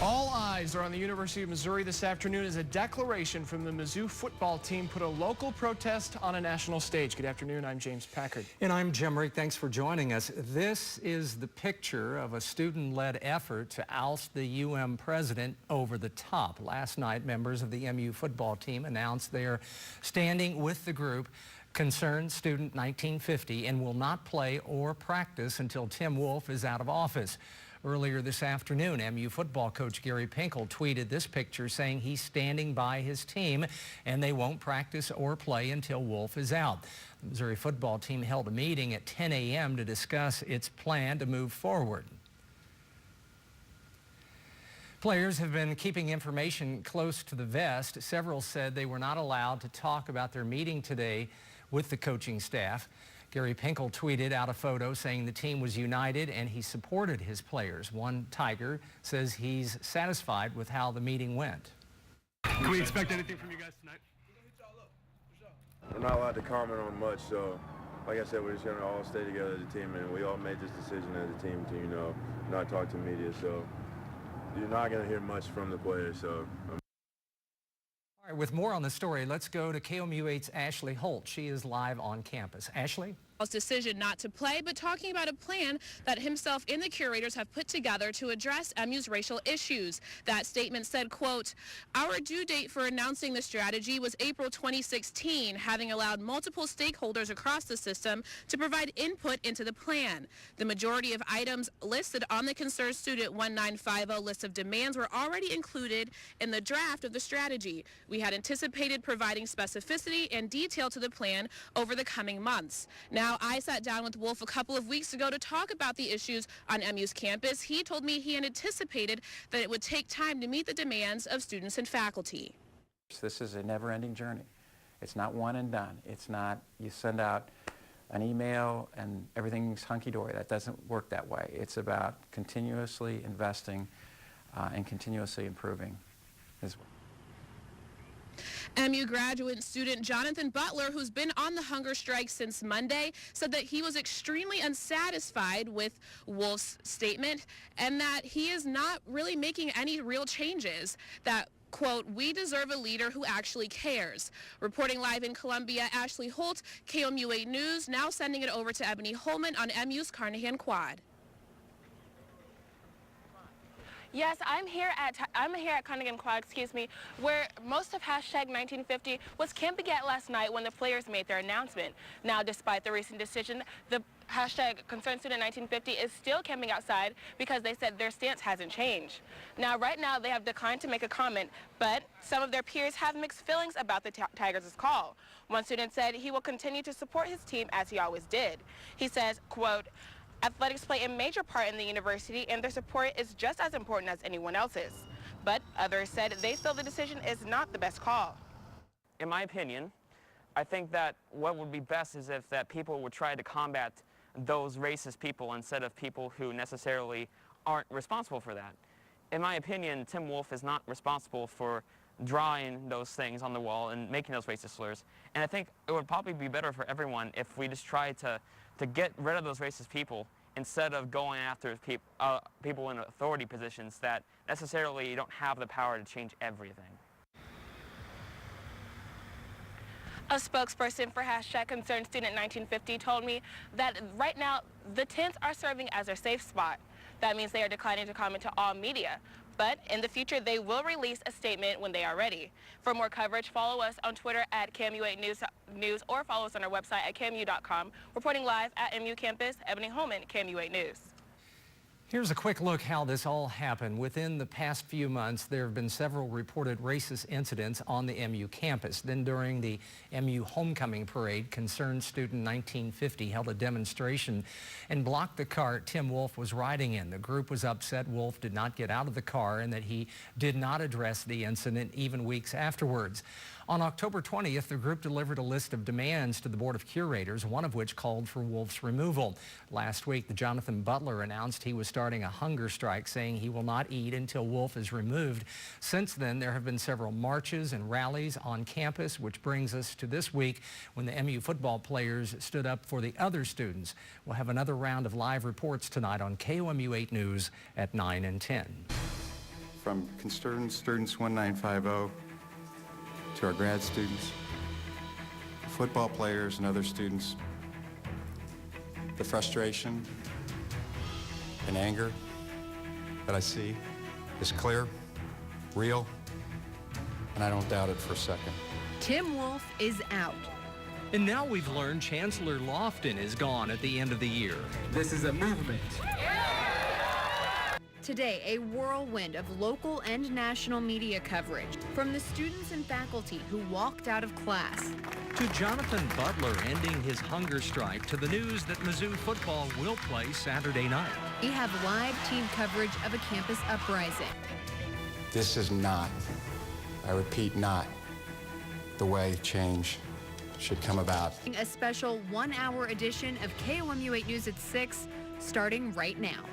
All eyes are on the University of Missouri this afternoon as a declaration from the Mizzou football team put a local protest on a national stage. Good afternoon, I'm James Packard. And I'm Jim Rick. Thanks for joining us. This is the picture of a student-led effort to oust the UM president over the top. Last night, members of the MU football team announced they are standing with the group Concerned Student 1950 and will not play or practice until Tim Wolf is out of office. Earlier this afternoon, MU football coach Gary Pinkel tweeted this picture saying he's standing by his team and they won't practice or play until Wolf is out. The Missouri football team held a meeting at 10 a.m. to discuss its plan to move forward. Players have been keeping information close to the vest. Several said they were not allowed to talk about their meeting today with the coaching staff. Gary Pinkel tweeted out a photo saying the team was united and he supported his players. One Tiger says he's satisfied with how the meeting went. Can we expect anything from you guys tonight? We're not allowed to comment on much, so like I said, we're just going to all stay together as a team, and we all made this decision as a team to, not talk to media, so you're not going to hear much from the players. So. All right, with more on the story, let's go to KOMU8's Ashley Holt. She is live on campus. Ashley? Decision not to play, but talking about a plan that himself and the curators have put together to address MU's racial issues. That statement said, quote, "Our due date for announcing the strategy was April 2016, having allowed multiple stakeholders across the system to provide input into the plan. The majority of items listed on the Concerned Student 1950 list of demands were already included in the draft of the strategy. We had anticipated providing specificity and detail to the plan over the coming months. Now, I sat down with Wolf a couple of weeks ago to talk about the issues on MU's campus. He told me he had anticipated that it would take time to meet the demands of students and faculty." This is a never-ending journey. It's not one and done. It's not you send out an email and everything's hunky-dory. That doesn't work that way. It's about continuously investing and continuously improving as well. MU graduate student Jonathan Butler, who's been on the hunger strike since Monday, said that he was extremely unsatisfied with Wolf's statement and that he is not really making any real changes. That, quote, "We deserve a leader who actually cares." Reporting live in Columbia, Ashley Holt, KOMU8 News, now sending it over to Ebony Holman on MU's Carnahan Quad. Yes, I'm here at Carnahan Quad, where most of #1950 was camping at last night when the players made their announcement. Now, despite the recent decision, the #Concerned Student 1950 is still camping outside because they said their stance hasn't changed. Now, right now, they have declined to make a comment, but some of their peers have mixed feelings about the Tigers' call. One student said he will continue to support his team as he always did. He says, quote, "Athletics play a major part in the university, and their support is just as important as anyone else's." But others said they feel the decision is not the best call. In my opinion, I think that what would be best is if that people would try to combat those racist people instead of people who necessarily aren't responsible for that. In my opinion, Tim Wolf is not responsible for drawing those things on the wall and making those racist slurs. And I think it would probably be better for everyone if we just tried to get rid of those racist people instead of going after people in authority positions that necessarily don't have the power to change everything. A spokesperson for #Concerned Student 1950 told me that right now the tents are serving as their safe spot. That means they are declining to comment to all media. But in the future, they will release a statement when they are ready. For more coverage, follow us on Twitter at KOMU8 News or follow us on our website at KOMU.com. Reporting live at MU campus, Ebony Holman, KOMU8 News. Here's a quick look how this all happened. Within the past few months, there have been several reported racist incidents on the MU campus. Then during the MU homecoming parade, Concerned Student 1950 held a demonstration and blocked the car Tim Wolf was riding in. The group was upset Wolf did not get out of the car and that he did not address the incident even weeks afterwards. On October 20th, the group delivered a list of demands to the Board of Curators, one of which called for Wolf's removal. Last week, the Jonathan Butler announced he was starting a hunger strike, saying he will not eat until Wolf is removed. Since then, there have been several marches and rallies on campus, which brings us to this week when the MU football players stood up for the other students. We'll have another round of live reports tonight on KOMU8 News at 9 and 10. from concerned students 1950 to our grad students, football players and other students. The frustration and anger that I see is clear, real, and I don't doubt it for a second. Tim Wolf is out. And now we've learned Chancellor Lofton is gone at the end of the year. This is a movement. Today, a whirlwind of local and national media coverage from the students and faculty who walked out of class. To Jonathan Butler ending his hunger strike, to the news that Mizzou football will play Saturday night. We have live team coverage of a campus uprising. This is not, I repeat, not the way change should come about. A special 1-hour edition of KOMU 8 News at 6, starting right now.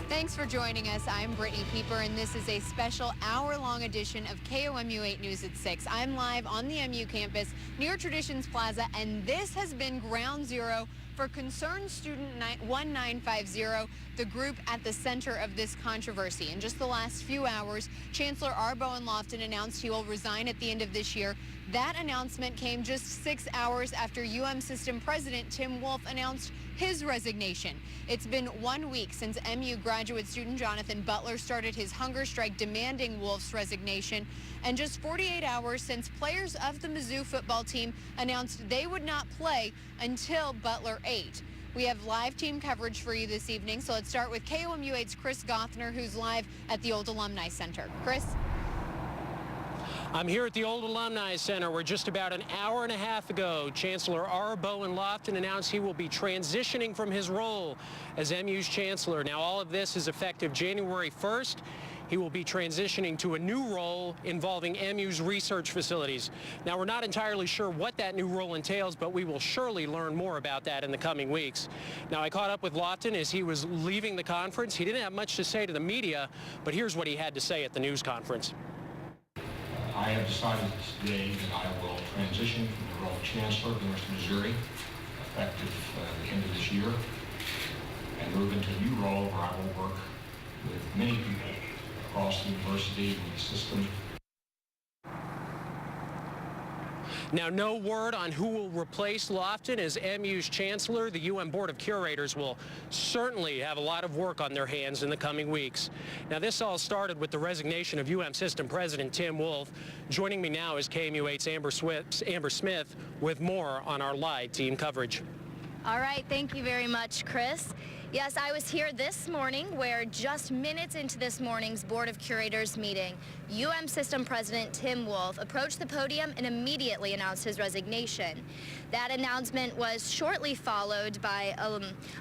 Thanks for joining us. I'm Brittany Pieper, and this is a special hour-long edition of KOMU 8 News at 6. I'm live on the MU campus near Traditions Plaza, and this has been ground zero for Concerned Student 1950, the group at the center of this controversy. In just the last few hours, Chancellor Arbo and Lofton announced he will resign at the end of this year. That announcement came just 6 hours after System President Tim Wolf announced his resignation. It's been 1 week since MU graduate student Jonathan Butler started his hunger strike demanding Wolf's resignation, and just 48 hours since players of the Mizzou football team announced they would not play until Butler ate. We have live team coverage for you this evening, so let's start with KOMU 8's Chris Gothner, who's live at the Old Alumni Center. Chris? I'm here at the Old Alumni Center, where just about an hour and a half ago, Chancellor Arbo and Lofton announced he will be transitioning from his role as MU's chancellor. Now, all of this is effective January 1st. He will be transitioning to a new role involving MU's research facilities. Now, we're not entirely sure what that new role entails, but we will surely learn more about that in the coming weeks. Now, I caught up with Lofton as he was leaving the conference. He didn't have much to say to the media, but here's what he had to say at the news conference. I have decided today that I will transition from the role of Chancellor of the University of Missouri, effective the end of this year, and move into a new role where I will work with many people across the university and the system. Now, no word on who will replace Lofton as MU's chancellor. The UM Board of Curators will certainly have a lot of work on their hands in the coming weeks. Now, this all started with the resignation of System President Tim Wolf. Joining me now is KOMU 8's Amber Smith with more on our live team coverage. All right, thank you very much, Chris. Yes, I was here this morning where just minutes into this morning's Board of Curators meeting, System President Tim Wolf approached the podium and immediately announced his resignation. That announcement was shortly followed by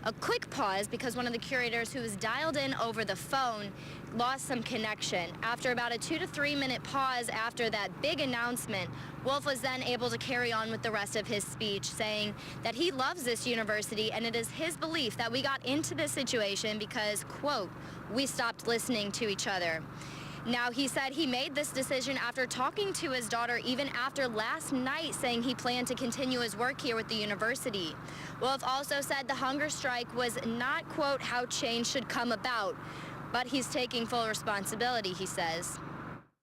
a quick pause because one of the curators who was dialed in over the phone lost some connection. After about a 2 to 3 minute pause after that big announcement, Wolf was then able to carry on with the rest of his speech, saying that he loves this university and it is his belief that we got into this situation because, quote, we stopped listening to each other. Now, he said he made this decision after talking to his daughter even after last night, saying he planned to continue his work here with the university. Wolf also said the hunger strike was not, quote, how change should come about, but he's taking full responsibility, he says.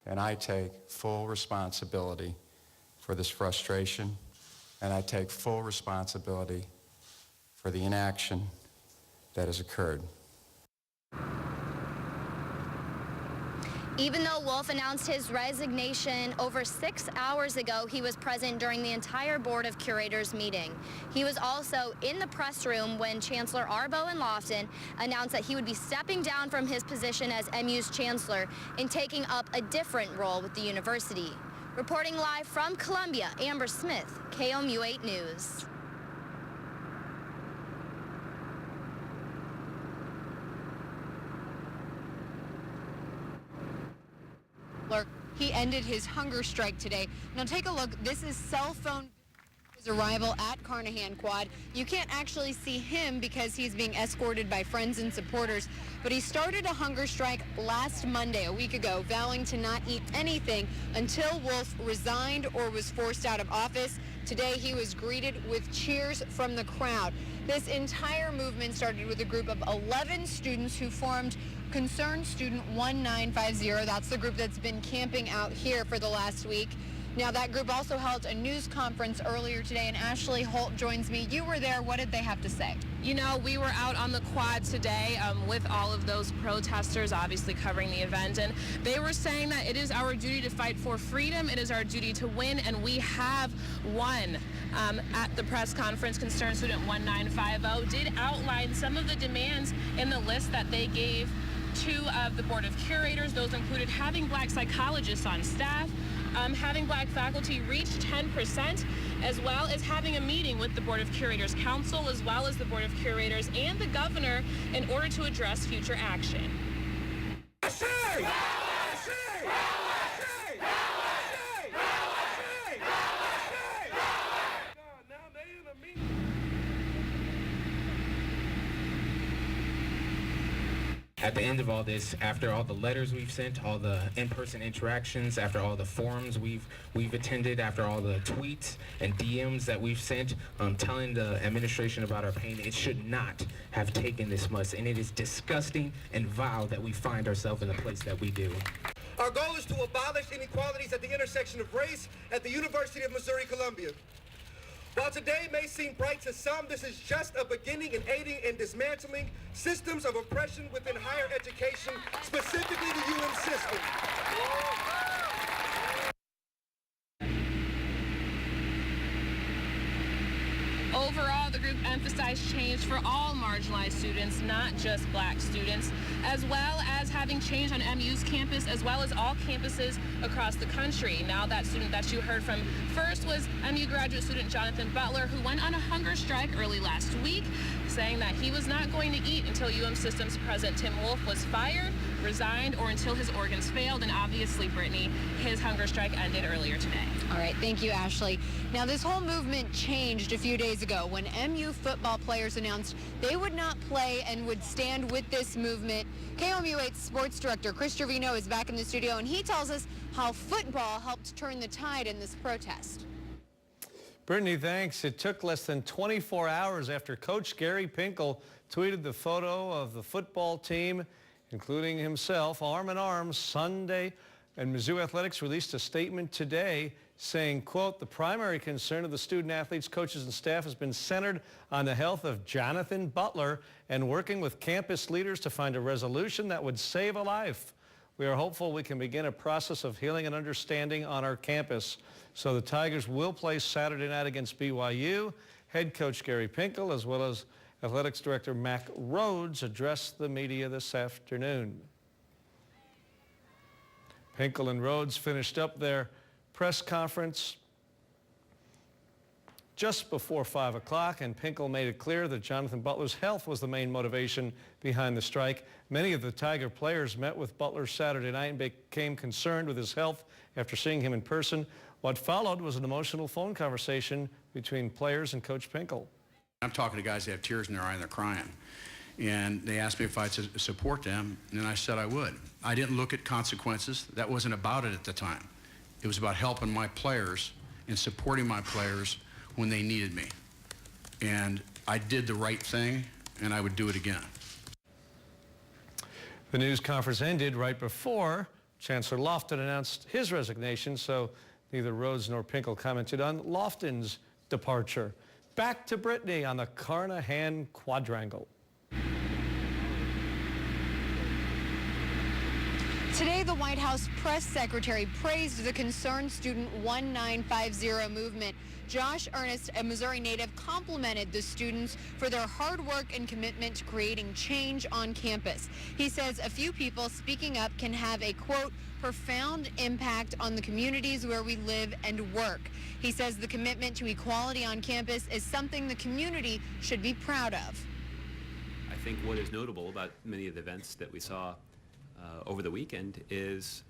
And I take full responsibility for this frustration, and I take full responsibility for the inaction that has occurred. Even though Wolf announced his resignation over 6 hours ago, he was present during the entire Board of Curators meeting. He was also in the press room when Chancellor Arbo and Lofton announced that he would be stepping down from his position as MU's chancellor and taking up a different role with the university. Reporting live from Columbia, Amber Smith, KOMU 8 News. He ended his hunger strike today. Now take a look. This is cell phone Arrival at Carnahan Quad. You can't actually see him because he's being escorted by friends and supporters, but he started a hunger strike last Monday, a week ago, vowing to not eat anything until Wolf resigned or was forced out of office. Today he was greeted with cheers from the crowd. This entire movement started with a group of 11 students who formed Concerned Student 1950. That's the group that's been camping out here for the last week. Now, that group also held a news conference earlier today, and Ashley Holt joins me. You were there. What did they have to say? You know, we were out on the quad today with all of those protesters, obviously covering the event, and they were saying that it is our duty to fight for freedom, it is our duty to win, and we have won. At the press conference, Concerned Student 1950 did outline some of the demands in the list that they gave to the Board of Curators. Those included having black psychologists on staff, having black faculty reach 10%, as well as having a meeting with the Board of Curators Council, as well as the Board of Curators and the governor in order to address future action. At the end of all this, after all the letters we've sent, all the in-person interactions, after all the forums we've attended, after all the tweets and DMs that we've sent, telling the administration about our pain, it should not have taken this much, and it is disgusting and vile that we find ourselves in the place that we do. Our goal is to abolish inequalities at the intersection of race at the University of Missouri-Columbia. While today may seem bright to some, this is just a beginning in aiding and dismantling systems of oppression within higher education, specifically the UM system. Overall, the group emphasized change for all marginalized students, not just black students, as well as having change on MU's campus, as well as all campuses across the country. Now, that student that you heard from first was MU graduate student Jonathan Butler, who went on a hunger strike early last week, saying that he was not going to eat until UM Systems President Tim Wolf was fired, resigned, or until his organs failed. And obviously, Brittany, his hunger strike ended earlier today. All right, thank you, Ashley. Now, this whole movement changed a few days ago when MU football players announced they would not play and would stand with this movement. KOMU8 sports director Chris Trevino is back in the studio, and he tells us how football helped turn the tide in this protest. Brittany, thanks. It took less than 24 hours after Coach Gary Pinkel tweeted the photo of the football team, including himself, arm in arm Sunday, and Mizzou Athletics released a statement today saying, quote, the primary concern of the student athletes, coaches, and staff has been centered on the health of Jonathan Butler and working with campus leaders to find a resolution that would save a life. We are hopeful we can begin a process of healing and understanding on our campus. So the Tigers will play Saturday night against BYU. Head coach Gary Pinkel, as well as athletics director Mac Rhodes, addressed the media this afternoon. Pinkel and Rhodes finished up their press conference just before 5 o'clock, and Pinkel made it clear that Jonathan Butler's health was the main motivation behind the strike. Many of the Tiger players met with Butler Saturday night and became concerned with his health after seeing him in person. What followed was an emotional phone conversation between players and Coach Pinkel. I'm talking to guys that have tears in their eye and they're crying. And they asked me if I'd support them, and I said I would. I didn't look at consequences. That wasn't about it at the time. It was about helping my players and supporting my players when they needed me. And I did the right thing, and I would do it again. The news conference ended right before Chancellor Lofton announced his resignation, so neither Rhodes nor Pinkel commented on Lofton's departure. Back to Brittany on the Carnahan Quadrangle. Today, the White House press secretary praised the Concerned Student 1950 movement. Josh Ernest, a Missouri native, complimented the students for their hard work and commitment to creating change on campus. He says a few people speaking up can have a, quote, profound impact on the communities where we live and work. He says the commitment to equality on campus is something the community should be proud of. I think what is notable about many of the events that we saw over the weekend is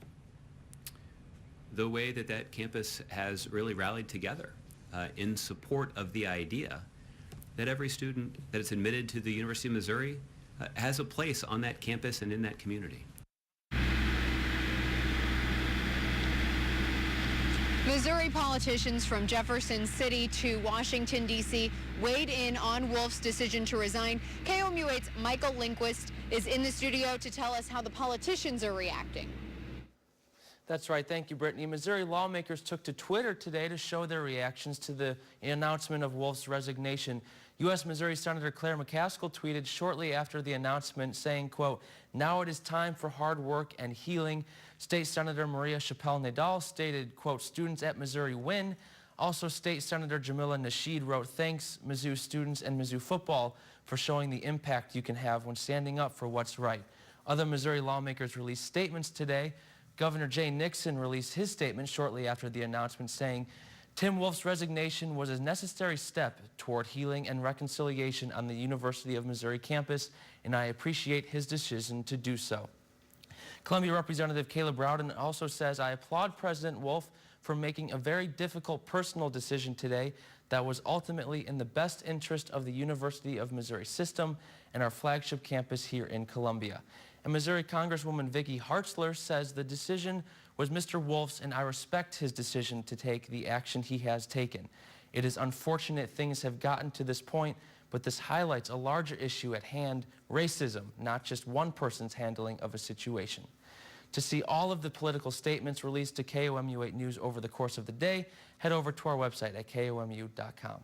the way that campus has really rallied together. in support of the idea that every student that is admitted to the University of Missouri has a place on that campus and in that community. Missouri politicians from Jefferson City to Washington, D.C. weighed in on Wolf's decision to resign. KOMU 8's Michael Lindquist is in the studio to tell us how the politicians are reacting. That's right. Thank you, Brittany. Missouri lawmakers took to Twitter today to show their reactions to the announcement of Wolf's resignation. U.S. Missouri Senator Claire McCaskill tweeted shortly after the announcement saying, quote, "Now it is time for hard work and healing." State Senator Maria Chappelle-Nadal stated, quote, "Students at Missouri win." Also, State Senator Jamila Nasheed wrote, "Thanks, Mizzou students and Mizzou football for showing the impact you can have when standing up for what's right." Other Missouri lawmakers released statements today. Governor Jay Nixon released his statement shortly after the announcement saying, "Tim Wolf's resignation was a necessary step toward healing and reconciliation on the University of Missouri campus, and I appreciate his decision to do so." Columbia Representative Caleb Rowden also says, "I applaud President Wolf for making a very difficult personal decision today that was ultimately in the best interest of the University of Missouri system and our flagship campus here in Columbia." And Missouri Congresswoman Vicki Hartzler says the decision was Mr. Wolf's, and I respect his decision to take the action he has taken. It is unfortunate things have gotten to this point, but this highlights a larger issue at hand, racism, not just one person's handling of a situation. To see all of the political statements released to KOMU 8 News over the course of the day, head over to our website at komu.com.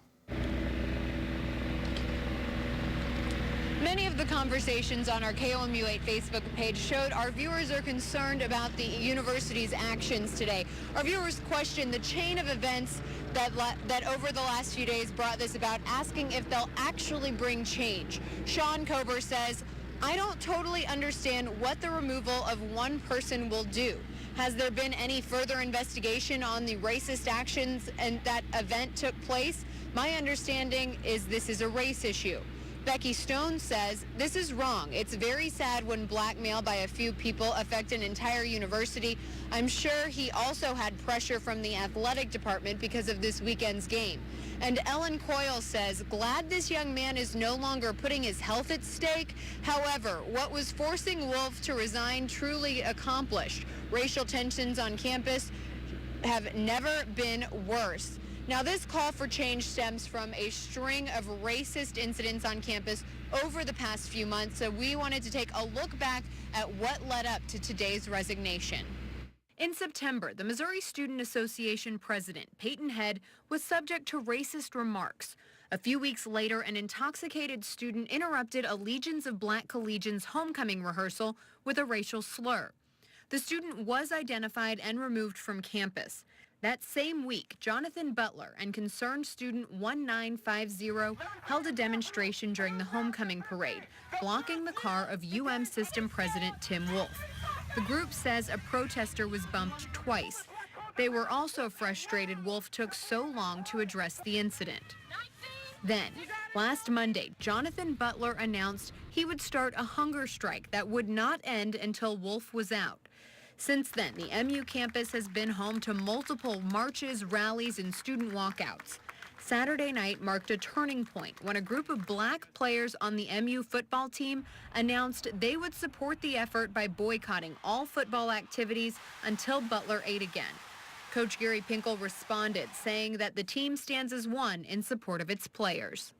Many of the conversations on our KOMU 8 Facebook page showed our viewers are concerned about the university's actions today. Our viewers question the chain of events that over the last few days brought this about, asking if they'll actually bring change. Sean Kober says, "I don't totally understand what the removal of one person will do. Has there been any further investigation on the racist actions and that event took place? My understanding is this is a race issue." Becky Stone says, "This is wrong. It's very sad when blackmail by a few people affect an entire university. I'm sure he also had pressure from the athletic department because of this weekend's game." And Ellen Coyle says, "Glad this young man is no longer putting his health at stake. However, what was forcing Wolf to resign truly accomplished. Racial tensions on campus have never been worse." Now, this call for change stems from a string of racist incidents on campus over the past few months, so we wanted to take a look back at what led up to today's resignation. In September, the Missouri Student Association president, Peyton Head, was subject to racist remarks. A few weeks later, an intoxicated student interrupted a Legions of Black Collegians homecoming rehearsal with a racial slur. The student was identified and removed from campus. That same week, Jonathan Butler and concerned student 1950 held a demonstration during the homecoming parade, blocking the car of UM system president Tim Wolf. The group says a protester was bumped twice. They were also frustrated Wolf took so long to address the incident. Then, last Monday, Jonathan Butler announced he would start a hunger strike that would not end until Wolf was out. Since then, the MU campus has been home to multiple marches, rallies, and student walkouts. Saturday night marked a turning point when a group of black players on the MU football team announced they would support the effort by boycotting all football activities until Butler ate again. Coach Gary Pinkel responded, saying that the team stands as one in support of its players.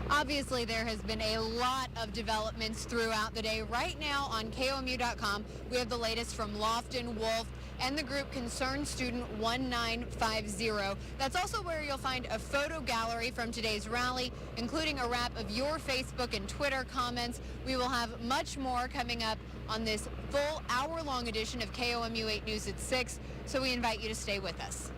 Obviously, there has been a lot of developments throughout the day. Right now on KOMU.com, we have the latest from Lofton, Wolf, and the group Concerned Student 1950. That's also where you'll find a photo gallery from today's rally, including a wrap of your Facebook and Twitter comments. We will have much more coming up on this full hour-long edition of KOMU 8 News at 6, so we invite you to stay with us.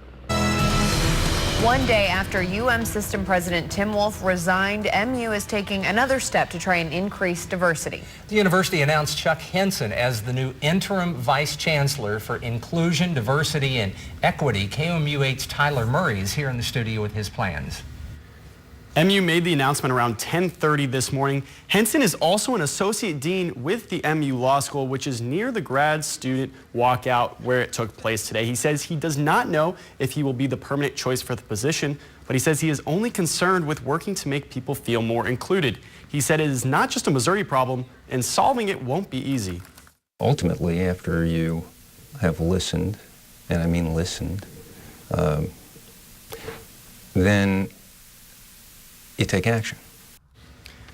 One day after UM system president Tim Wolf resigned, MU is taking another step to try and increase diversity. The university announced Chuck Henson as the new interim vice chancellor for inclusion, diversity, and equity. KOMU 8's Tyler Murray is here in the studio with his plans. MU made the announcement around 10:30 this morning. Henson is also an associate dean with the MU Law School, which is near the grad student walkout where it took place today. He says he does not know if he will be the permanent choice for the position, but he says he is only concerned with working to make people feel more included. He said it is not just a Missouri problem, and solving it won't be easy. Ultimately, after you have listened, and I mean listened, then you take action.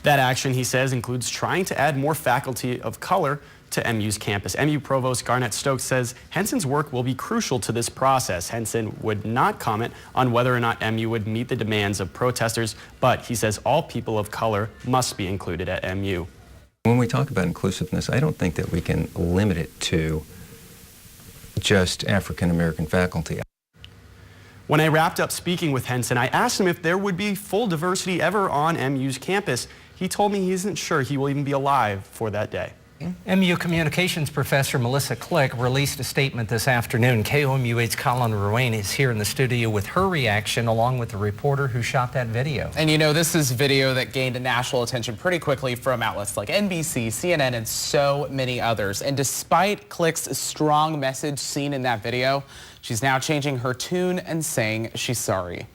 That action, he says, includes trying to add more faculty of color to MU's campus. MU Provost Garnett Stokes says Henson's work will be crucial to this process. Henson would not comment on whether or not MU would meet the demands of protesters, but he says all people of color must be included at MU. When we talk about inclusiveness, I don't think that we can limit it to just African American faculty. When I wrapped up speaking with Henson, I asked him if there would be full diversity ever on MU's campus. He told me he isn't sure he will even be alive for that day. MU Communications Professor Melissa Click released a statement this afternoon. KOMU8's Colin Ruane is here in the studio with her reaction along with the reporter who shot that video. And you know, this is video that gained national attention pretty quickly from outlets like NBC, CNN, and so many others. And despite Click's strong message seen in that video, she's now changing her tune and saying she's sorry.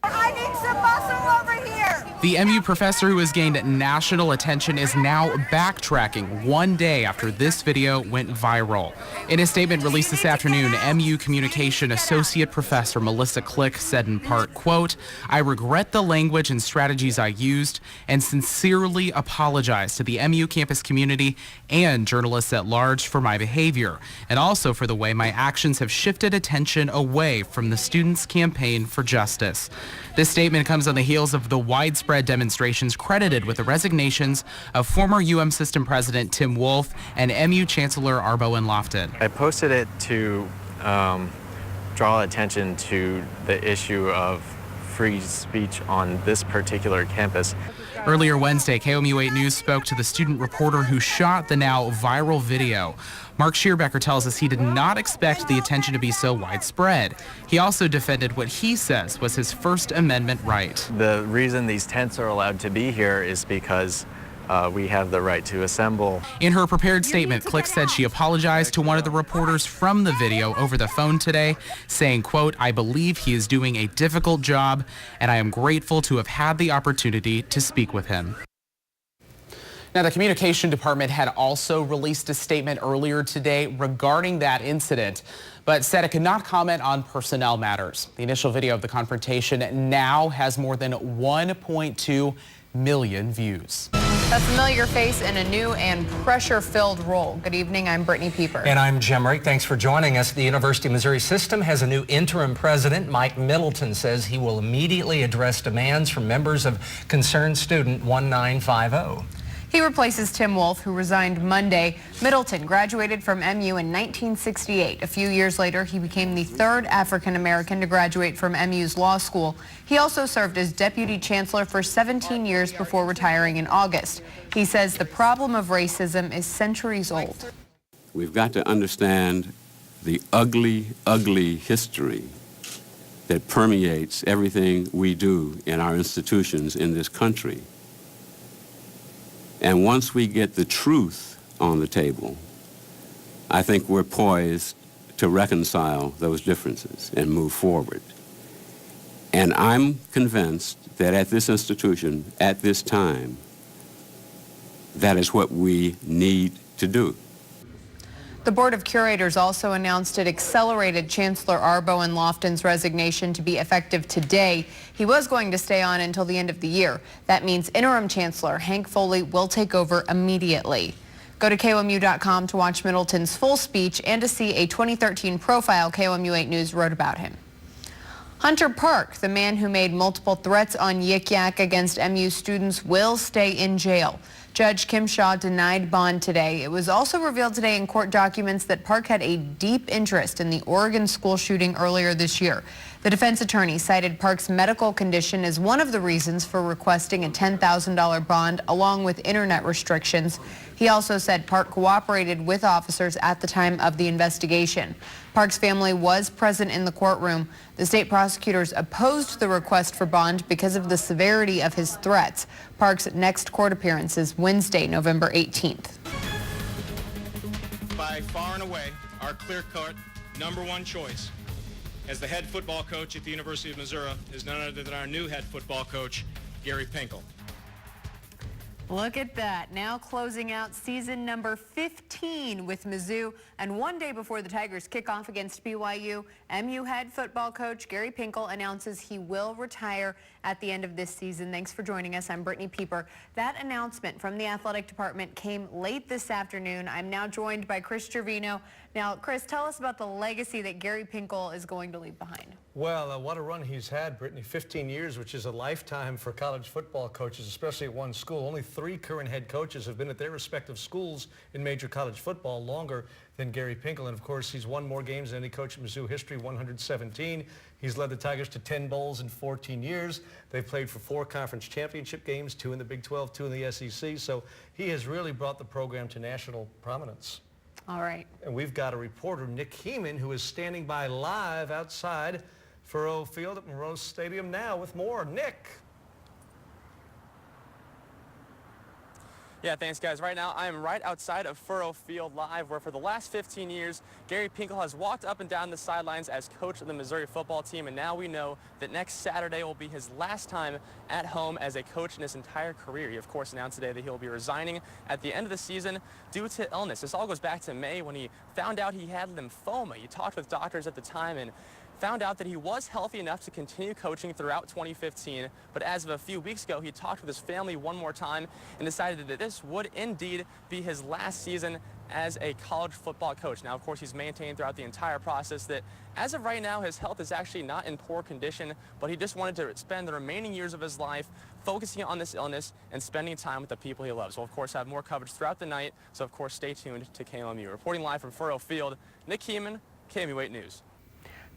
I need some muscle over here. The MU professor who has gained national attention is now backtracking one day after this video went viral. In a statement released this afternoon, MU Communication Associate Professor Melissa Click said in part, quote, "I regret the language and strategies I used and sincerely apologize to the MU campus community and journalists at large for my behavior, and also for the way my actions have shifted attention away from the students' campaign for justice." This statement comes on the heels of the widespread demonstrations credited with the resignations of former UM System President Tim Wolf and MU Chancellor Arbo and Lofton. I posted it to draw attention to the issue of free speech on this particular campus. Earlier Wednesday, KOMU8 News spoke to the student reporter who shot the now viral video. Mark Schierbecker tells us he did not expect the attention to be so widespread. He also defended what he says was his First Amendment right. The reason these tents are allowed to be here is because we have the right to assemble. In her prepared statement, Click said she apologized to one of the reporters from the video over the phone today, saying, quote, "I believe he is doing a difficult job, and I am grateful to have had the opportunity to speak with him." Now, the communication department had also released a statement earlier today regarding that incident, but said it could not comment on personnel matters. The initial video of the confrontation now has more than 1.2 million views. A familiar face in a new and pressure-filled role. Good evening, I'm Brittany Pieper. And I'm Jim Rake. Thanks for joining us. The University of Missouri system has a new interim president. Mike Middleton says he will immediately address demands from members of concerned student 1950. He replaces Tim Wolf, who resigned Monday. Middleton graduated from MU in 1968. A few years later, he became the third African-American to graduate from MU's law school. He also served as deputy chancellor for 17 years before retiring in August. He says the problem of racism is centuries old. We've got to understand the ugly, ugly history that permeates everything we do in our institutions in this country. And once we get the truth on the table, I think we're poised to reconcile those differences and move forward. And I'm convinced that at this institution, at this time, that is what we need to do. The Board of Curators also announced it accelerated Chancellor Arbo and Lofton's resignation to be effective today. He was going to stay on until the end of the year. That means interim Chancellor Hank Foley will take over immediately. Go to KOMU.com to watch Middleton's full speech and to see a 2013 profile KOMU8 News wrote about him. Hunter Park, the man who made multiple threats on Yik Yak against MU students, will stay in jail. Judge Kim Shaw denied bond today. It was also revealed today in court documents that Park had a deep interest in the Oregon school shooting earlier this year. The defense attorney cited Park's medical condition as one of the reasons for requesting a $10,000 bond along with internet restrictions. He also said Park cooperated with officers at the time of the investigation. Park's family was present in the courtroom. The state prosecutors opposed the request for bond because of the severity of his threats. Park's next court appearance is Wednesday, November 18th. By far and away, our clear-cut #1 choice as the head football coach at the University of Missouri is none other than our new head football coach, Gary Pinkel. Look at that. Now closing out season number 15 with Mizzou. And one day before the Tigers kick off against BYU, MU head football coach Gary Pinkel announces he will retire at the end of this season. Thanks for joining us. I'm Brittany Pieper. That announcement from the athletic department came late this afternoon. I'm now joined by Chris Trevino. Now, Chris, tell us about the legacy that Gary Pinkel is going to leave behind. Well, what a run he's had, Brittany. 15 years, which is a lifetime for college football coaches, especially at one school. Only 3 current head coaches have been at their respective schools in major college football longer than Gary Pinkel. And, of course, he's won more games than any coach in Mizzou history, 117. He's led the Tigers to 10 bowls in 14 years. They've played for 4 conference championship games, 2 in the Big 12, 2 in the SEC. So he has really brought the program to national prominence. All right. And we've got a reporter, Nick Heeman, who is standing by live outside Murrow Field at Murrow Stadium now with more. Nick. Yeah, thanks, guys. Right now, I am right outside of Murrow Field live, where for the last 15 years, Gary Pinkel has walked up and down the sidelines as coach of the Missouri football team, and now we know that next Saturday will be his last time at home as a coach in his entire career. He, of course, announced today that he'll be resigning at the end of the season due to illness. This all goes back to May when he found out he had lymphoma. He talked with doctors at the time and found out that he was healthy enough to continue coaching throughout 2015, but as of a few weeks ago, he talked with his family one more time and decided that this would indeed be his last season as a college football coach. Now, of course, he's maintained throughout the entire process that as of right now, his health is actually not in poor condition, but he just wanted to spend the remaining years of his life focusing on this illness and spending time with the people he loves. We'll, of course, have more coverage throughout the night, so, of course, stay tuned to KOMU. Reporting live from Murrow Field, Nick Heeman, KOMU 8 News.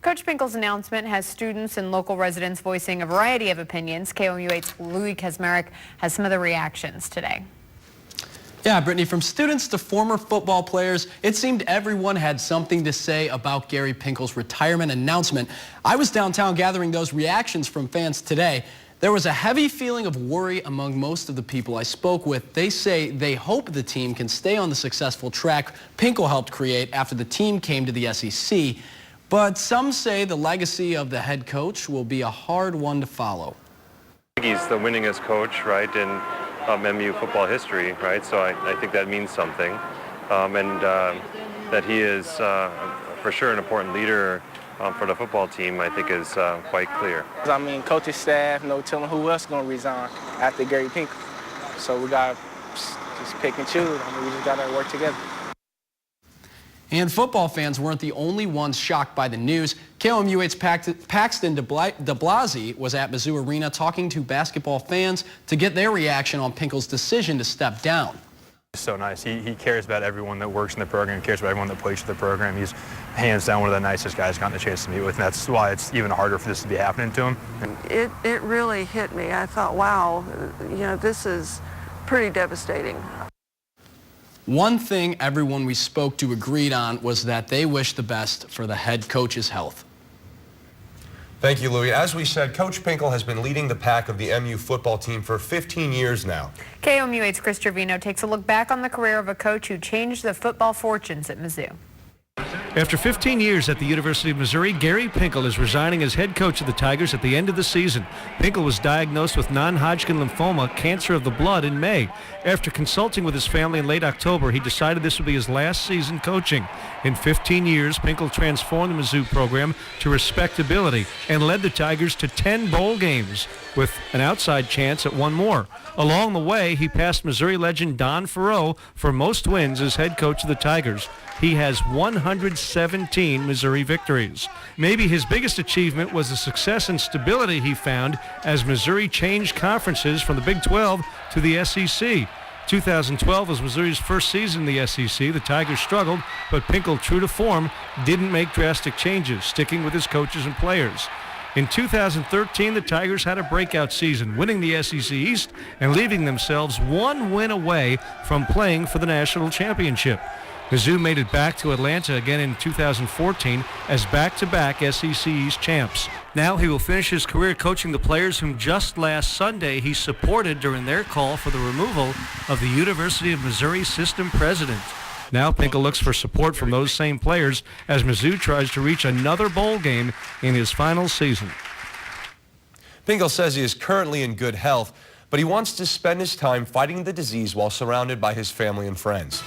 Coach Pinkel's announcement has students and local residents voicing a variety of opinions. KOMU 8's Louis Kazmarek has some of the reactions today. Yeah, Brittany, from students to former football players, it seemed everyone had something to say about Gary Pinkel's retirement announcement. I was downtown gathering those reactions from fans today. There was a heavy feeling of worry among most of the people I spoke with. They say they hope the team can stay on the successful track Pinkel helped create after the team came to the SEC. But some say the legacy of the head coach will be a hard one to follow. He's the winningest coach, right, in MU football history, right? So I think that means something. That he is for sure an important leader for the football team, I think is quite clear. I mean, coaching staff, no telling who else is going to resign after Gary Pinkel. So we got to just pick and choose. I mean, we just got to work together. And football fans weren't the only ones shocked by the news. KOMU 8's Paxton DeBlasi was at Mizzou Arena talking to basketball fans to get their reaction on Pinkel's decision to step down. It's so nice. He cares about everyone that works in the program, cares about everyone that plays for the program. He's hands down one of the nicest guys I've gotten the chance to meet with, and that's why it's even harder for this to be happening to him. It really hit me. I thought, wow, you know, this is pretty devastating. One thing everyone we spoke to agreed on was that they wish the best for the head coach's health. Thank you, Louis. As we said, Coach Pinkel has been leading the pack of the MU football team for 15 years now. KOMU 8's Chris Trevino takes a look back on the career of a coach who changed the football fortunes at Mizzou. After 15 years at the University of Missouri, Gary Pinkel is resigning as head coach of the Tigers at the end of the season. Pinkel was diagnosed with non-Hodgkin lymphoma, cancer of the blood, in May. After consulting with his family in late October, he decided this would be his last season coaching. In 15 years, Pinkel transformed the Mizzou program to respectability and led the Tigers to 10 bowl games, with an outside chance at one more. Along the way, he passed Missouri legend Don Farrow for most wins as head coach of the Tigers. He has 117 Missouri victories. Maybe his biggest achievement was the success and stability he found as Missouri changed conferences from the Big 12 to the SEC. 2012 was Missouri's first season in the SEC. The Tigers struggled, but Pinkel, true to form, didn't make drastic changes, sticking with his coaches and players. In 2013, the Tigers had a breakout season, winning the SEC East and leaving themselves one win away from playing for the national championship. Mizzou made it back to Atlanta again in 2014 as back-to-back SEC East champs. Now he will finish his career coaching the players whom just last Sunday he supported during their call for the removal of the University of Missouri system president. Now Pinkel looks for support from those same players as Mizzou tries to reach another bowl game in his final season. Pinkel says he is currently in good health, but he wants to spend his time fighting the disease while surrounded by his family and friends.